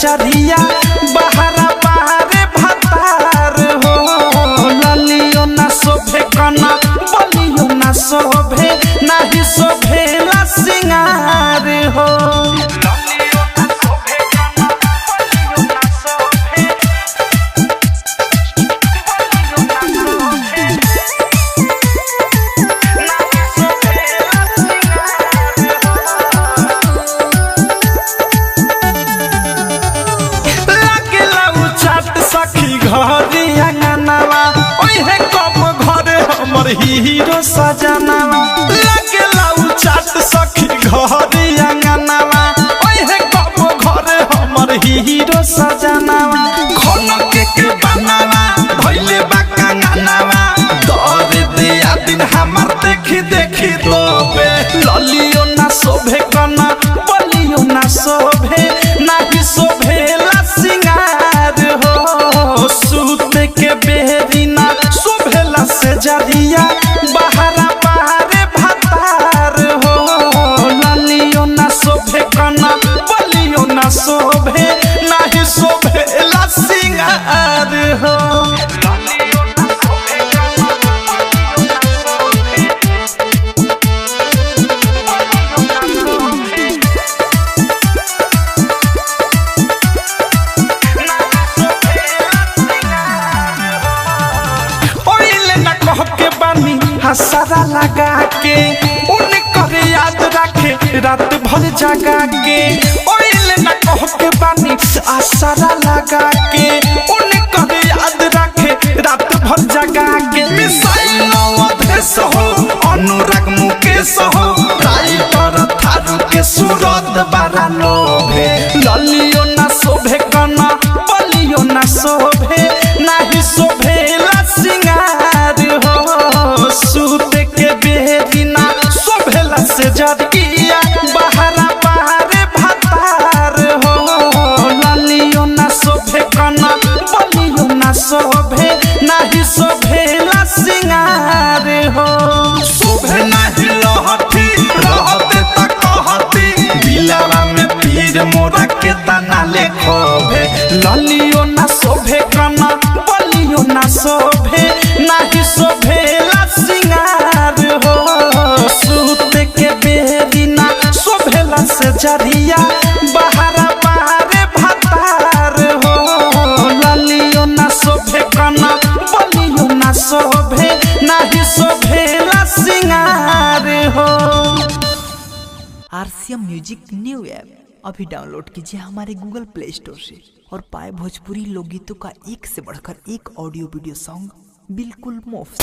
जरिया बहरा बारे भतार हो ललियो ना शोभे कना बलियो ना शोभे नाही शोभेला सिंगार हो हीरो सजनावा लगेला चाट सखी घरे अंगनावा ओहे कब घरे हमर हीरो सजनावा खनक के बनावा धइले बा कंगनावा दर दे आ दिन हमर देखी देखी दोबे ललियो ना शोभे कना बलियो ना शोभे नाही शोभेला सिंगार हो सूत के बेरी ना शोभेला से जरिया बहरा बारे भतार हो ललियो ना शोभे कना बलियो ना शोभे नाही शोभेला सिंगार हो सारा लगा के उनकर याद रखे रात भर जगा के ओइल न कह के बानी सारा लगा के उनकर याद रखे रात भर जगा के मिसाइल नवधेश हो अनुराग मुकेश हो राइटर थारू के सूरत बड़ा लोभे ललियो ना शोभे कना बलियो ना शोभे नाही शोभेला सिंगार हो सूत के बेरी ना शोभेला से जरिया बहरा बारे भतार हो ललियो ना शोभे कना बलियो ना शोभे नाही शोभेला सिंगार हो शोभे नाही लहठी रहते त कहती बिलावा में पीर मोरा के तना लेखोभे ललियो ना शोभे कना बलियो ना शोभे नाही शोभेला सिंगार हो सूत के बेरी ना शोभेला से जरिया बहरा बारे भतार हो ललियो ना शोभे कना बलियो ना शोभे नाही शोभेला सिंगार हो। आरसीएम म्यूजिक न्यू ऐप अभी डाउनलोड कीजिए हमारे गूगल प्ले स्टोर से और पाए भोजपुरी लोकगीतों का एक से बढ़कर एक ऑडियो वीडियो सॉन्ग बिल्कुल मुफ्त।